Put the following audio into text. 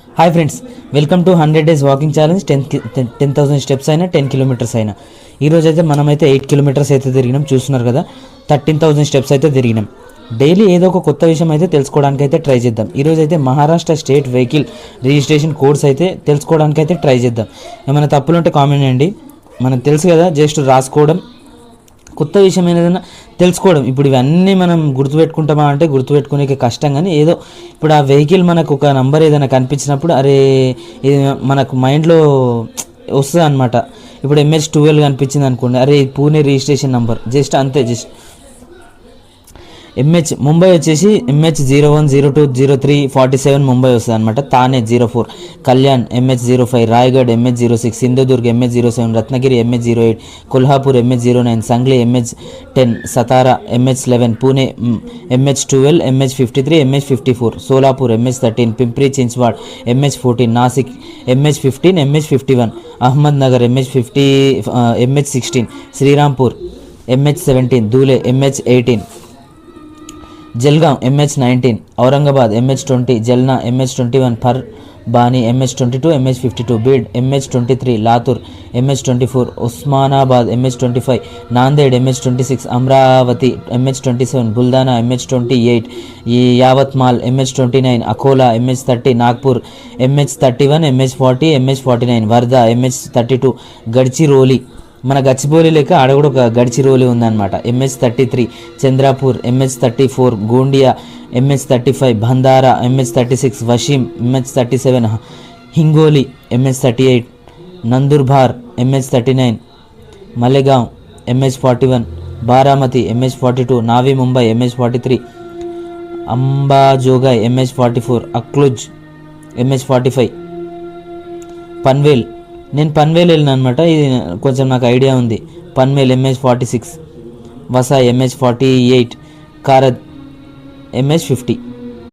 Hi friends, welcome to 100 days walking challenge. 10,000 steps అయినా 10 kilometres అయినా. ఈరోజు అయితే మనమైతే 8 కిలోమీటర్స్ అయితే తిరిగినాం. చూస్తున్నారు కదా, 13,000 స్టెప్స్ అయితే తిరిగినాం. డైలీ ఏదో ఒక కొత్త విషయం అయితే తెలుసుకోవడానికి అయితే ట్రై చేద్దాం. ఈరోజు అయితే Maharashtra state vehicle registration codes అయితే తెలుసుకోవడానికి అయితే ట్రై చేద్దాం. ఏమైనా తప్పులు ఉంటే కామెంట్ చేయండి. మనకు తెలుసు కదా, జస్ట్ రాసుకోవడం, కొత్త విషయం ఏదైనా తెలుసుకోవడం. ఇప్పుడు ఇవన్నీ మనం గుర్తుపెట్టుకుంటామా అంటే గుర్తుపెట్టుకునే కష్టం. కానీ ఏదో ఇప్పుడు ఆ వెహికల్ మనకు ఒక నంబర్ ఏదైనా కనిపించినప్పుడు అరే ఇది మనకు మైండ్లో వస్తుంది అనమాట. ఇప్పుడు MH12 కనిపించింది అనుకోండి, అరే ఇది పూణే రిజిస్ట్రేషన్ నంబర్, జస్ట్ అంతే. జస్ట్ ముంబై వచ్చేసి MH01020347 ముంబై వస్తుంది అనమాట. Thane 04, Kalyan MH05, Raigad MH06, Sindhudurg MH07, Ratnagiri MH08, Kolhapur MH09, Sangli MH10, Satara MH11, Pune MH12, MH53, MH54, Solapur MH13, Pimpri Chinchwad MH14, Nashik MH15, MH51, Ahmednagar MH16, Shrirampur MH17, Dhule MH18, Jalgaon MH19, Aurangabad MH20, Jalna MH21, Parbhani MH22, MH52, Beed MH23, Latur MH24, Osmanabad MH25, Nanded MH26, Amaravati MH27, Buldana MH28, Yavatmal MH29, Akola MH30, Nagpur MH31, MH40, MH49, Wardha MH32, Gadchiroli, మన గచ్చిబౌలి లెక్క ఆడ కూడా ఒక గడ్చిరోలి ఉందన్నమాట. MH33, Chandrapur MH34, Gondia MH35, బందారా MH36, Wasim MH37, Hingoli MH38, Nandurbar MH39, మలెగాం MH41, Baramati MH42, navy Mumbai MH43, అంబాజోగాయ్ MH44, అక్లుజ్ MH45, Panvel. నేను పన్వేల్ వెళ్ళిన అనమాట. ఇది కొంచెం నాకు ఐడియా ఉంది. Panvel MH46, Vasai MH48, కారద్ MH50.